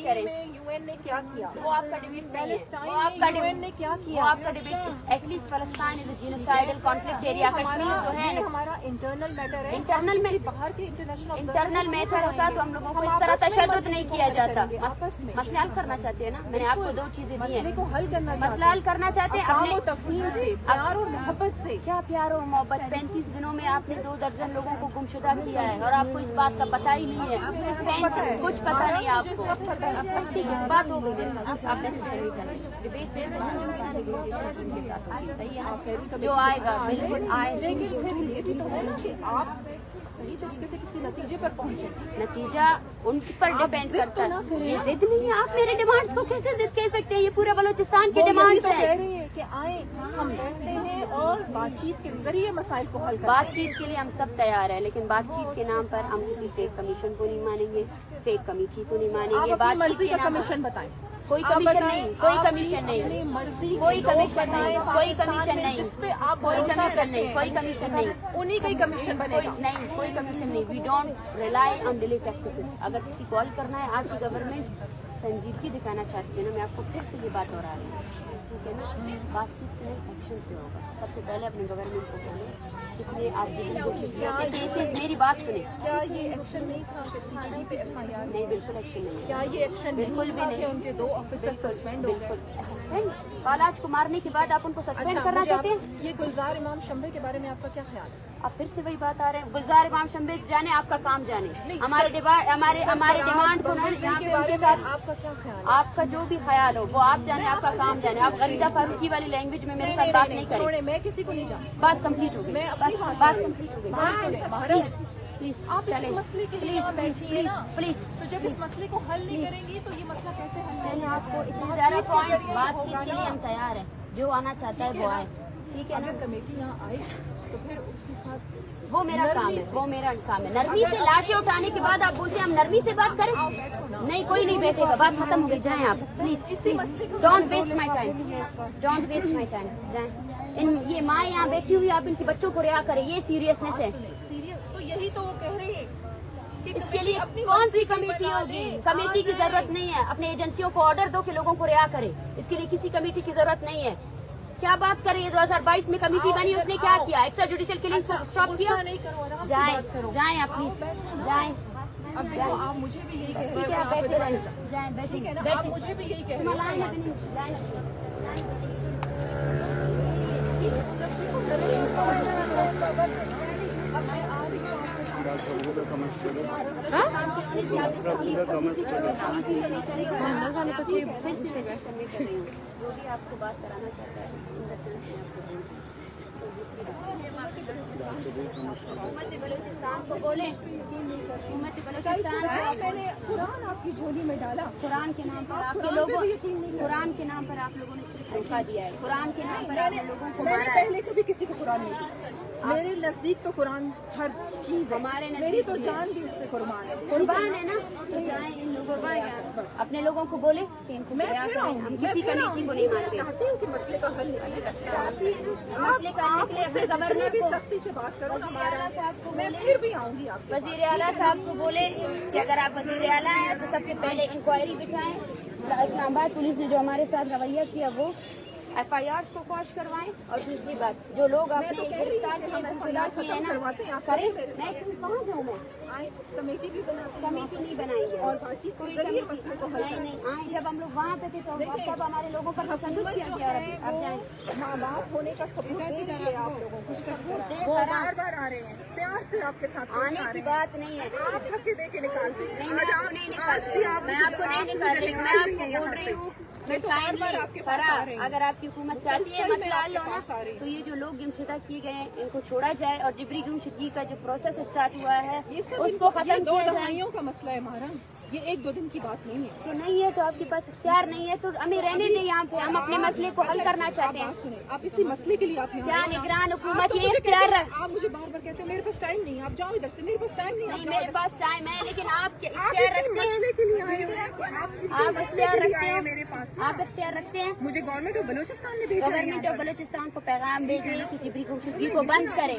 کریں. UN نے کیا کیا؟ وہ آپ کا ڈبیٹ نہیں ہے. UN نے کیا کیا؟ وہ آپ کا ڈبیٹ. ایٹ لیسٹ فلسطین از اے جینوسائیڈل کانفلکٹ ایریا. کشمیر جو ہے یہ ہمارا انٹرنل میٹر ہے. انٹرنل میں باہر کے انٹرنل میٹر ہوتا تو ہم لوگوں کو اس طرح تشدد نہیں کیا جاتا. مسئلہ حل کرنا چاہتے ہیں نا. میں نے آپ کو 2 چیزیں دی ہیں. مسئلہ حل کرنا چاہتے ہیں اپنے تفہیم سے، پیار اور محبت سے. کیا پیار اور محبت. 35 دنوں میں آپ نے 2 درجن لوگوں کو گمشدہ کیا ہے اور آپ کو اس بات کا پتہ ہی نہیں ہے. کچھ پتہ نہیں آپ کو. بس ٹھیک ہے، بات ہو گئی میرے پاس. آپ میسج کر رہی ڈبیٹ ڈسکشن جو ہے نیگوشیشن ٹیم کے ساتھ ہوگی. صحیح ہے جو آئے گا بالکل آئے. لیکن پھر یہ بھی تو ہے کہ آپ صحیح طریقے سے کسی نتیجے پر پہنچے. نتیجہ ان پر ڈیپینڈ کرتا ہے. یہ ضد نہیں ہے. آپ میرے ڈیمانڈس کو کیسے ضد کہہ سکتے ہیں؟ یہ پورا بلوچستان کی ڈیمانڈ ہے. کہہ رہی ہے کہ آئیں ہم بیٹھتے ہیں اور بات چیت کے ذریعے مسائل کو حل کریں. بات چیت کے لیے ہم سب تیار ہیں، لیکن بات چیت کے نام پر ہم کسی فیک کمیشن کو نہیں مانیں گے، فیک کمیٹی کو نہیں مانیں گے. آپ بات مرضی کا کمیشن بتائیں. کوئی کمیشن نہیں، کوئی کمیشن نہیں، مرضی کوئی کمیشن نہیں، کوئی کمیشن نہیں، جس پہ آپ کوئی کمیشن نہیں، کوئی کمیشن نہیں. انہیں کا ہی کمیشن بنے گا. نہیں، کوئی کمیشن نہیں. We don't rely on daily practices. اگر کسی کال کرنا ہے، آپ کی گورنمنٹ سنجیدگی دکھانا چاہتی ہے نا. میں آپ کو پھر سے یہ بات دوہرا رہی ہوں، ٹھیک ہے نا. بات چیت سے نہیں، ایکشن سے ہوگا. سب سے پہلے اپنی گورنمنٹ کو بولیں جتنے آپ میری بات سنیں. کیا یہ ایکشن نہیں تھا کہ CTD پہ FIR؟ نہیں، بالکل ایکشن نہیں ہے. کیا یہ ایکشن بالکل بھی نہیں. ان کے 2 آفیسر سسپینڈ ہو گئے؟ بالکل سسپینڈ. بالاج کو مارنے کے بعد آپ ان کو سسپینڈ کرنا چاہتے ہیں؟ یہ گلزار امام شمبے کے بارے میں آپ کا کیا خیال ہے؟ آپ پھر سے وہی بات آ رہے ہیں. گلزار امام شمبے جانے، آپ کا کام جانے. ہمارے ڈیمانڈ کو ان کے ساتھ آپ کا کیا خیال ہے؟ آپ کا جو بھی خیال ہو وہ آپ جانے، آپ کا کام جانے. آپ غریدہ فاروقی والی لینگویج میں میرے ساتھ بات نہیں کریں. میں کسی کو نہیں جانتی. بات کمپلیٹ ہو گئی. بس بات کمپلیٹ ہو گئی. پلیز آپ اس مسئلے کے لیے بیٹھیے نا. پلیز. تو جب اس مسئلے کو حل نہیں کریں گی تو یہ مسئلہ کیسے حل میں نے ہوگا؟ آپ کو اتنے زیادہ پوائنٹ بات چیت کے لیے ہم تیار ہیں. جو آنا چاہتا ہے وہ آئے. ٹھیک ہے نا. اگر کمیٹی یہاں آئے تو پھر اس کے ساتھ وہ میرا کام ہے، وہ میرا کام ہے. نرمی سے لاشیں اٹھانے کے بعد آپ بولتے ہیں ہم نرمی سے بات کریں. نہیں، کوئی نہیں بیٹھے گا. بات ختم ہو گئی. جائیں آپ please. Don't waste my time. Don't waste my time. جائیں. یہ ماں یہاں بیٹھی ہوئی، آپ ان کے بچوں کو رہا کریں. یہ سیریسنیس ہے. تو یہی تو وہ کہہ رہی ہے. اس کے لیے کون سی کمیٹی ہوگی؟ کمیٹی کی ضرورت نہیں ہے. اپنے ایجنسیوں کو آرڈر دو کہ لوگوں کو رہا کرے. اس کے لیے کسی کمیٹی کی ضرورت نہیں ہے. کیا بات کریں؟ 2022 میں کمیٹی بنی، اس نے کیا کیا؟ ایکسٹرا جوڈیشل کلنگ اسٹاپ کیا. جائیں آپ پلیز. جائیں. اب آپ مجھے بھی یہی کہہ ٹھیک ہے، آپ بیٹھے رہیں. جائیں بیٹھیں. آپ مجھے بھی یہی کہہ رہے جو بھی آپ کو بات کرانا چاہتا ہے حکومت بلوچستان کو بولیں. حکومت بلوچستان میں نے قرآن آپ کی جھولی میں ڈالا. قرآن کے نام پر آپ کے لوگوں قرآن کے نام پر آپ لوگوں نے صرف دھوکہ دیا ہے. قرآن کے نام پر آپ نے لوگوں کو میں نے مارا ہے. پہلے کبھی کسی کو قرآن نہیں دیا. میرے نزدیک تو قرآن ہر چیز ہے. ہمارے میری تو جان بھی اس پہ قربان ہے. قربان ہے نا. تو جائیں ان لوگوں کو اپنے لوگوں کو بولے کہ ان کو میں رہا پھر کریں. آؤں ہم گی. کسی کمیٹی کو نہیں مانتے. چاہتی ہوں کہ مسئلے کا حل چاہتی ہوں. مسئلے کا حل کے لیے اپنے گورنر بھی کو سختی سے بات کرو. صاحب کو میں پھر بھی آؤں گی. آپ وزیر اعلیٰ صاحب کو بولے کہ اگر آپ وزیر اعلیٰ ہیں تو سب سے پہلے انکوائری بٹھائیں. اسلام آباد پولیس نے جو ہمارے ساتھ رویہ کیا وہ FIRs کو کوش کروائیں. اور دوسری بات، جو لوگ آپ نے گرفتار کیے گمشدہ کیے ہیں نا کریں. میں کہاں جاؤں؟ میں کمیٹی بھی کمیٹی نہیں بنائیں گے اور بات چیت کوئی ذریعے مسئلے کو حل نہیں آئیں. جب ہم لوگ وہاں پہ تھے تو تب ہمارے لوگوں پر تشدد کیا گیا. آپ جائیں. ماں باپ ہونے کا ثبوت دے آپ لوگوں کو. وہ بار بار آ رہے ہیں، پیار سے آپ کے ساتھ آنے کی بات نہیں ہے. آپ تھک کے دے کے نکالتے ہیں. نہیں، میں آپ کو نہیں نکال رہی ہوں. میں آپ کو نہیں نکال رہی ہوں. میں آپ کو بول رہی ہوں اگر آپ کی حکومت چاہتی ہے مسئلہ حل ہونا تو یہ جو لوگ گمشدہ کیے گئے ہیں ان کو چھوڑا جائے اور جبری گمشدگی کا جو پروسیس اسٹارٹ ہوا ہے اس کو ختم کیا جائے. 2 دہائیوں کا مسئلہ ہے ہمارا. یہ 1-2 دن کی بات نہیں ہے. تو نہیں ہے تو آپ کے پاس اختیار نہیں ہے تو ہمیں رہنے دیں یہاں پہ. ہم اپنے مسئلے کو حل کرنا چاہتے ہیں. سنیں، آپ اسی مسئلے کے لیے آپ کیا نگران حکومت یہ اختیار رکھ. آپ مجھے بار بار کہتے ہیں میرے پاس ٹائم نہیں ہے. آپ جاؤ ادھر سے. میرے پاس ٹائم نہیں ہے. نہیں، میرے پاس ٹائم ہے لیکن آپ اختیار رکھتے ہیں کے لیے آئے ہوئے ہیں. آپ اختیار رکھتے ہیں. میرے پاس آپ اختیار رکھتے ہیں. مجھے گورنمنٹ آف بلوچستان نے بھیجا. گورنمنٹ آف بلوچستان کو پیغام بھیجے کہ جبری گمشدگی کو بند کرے.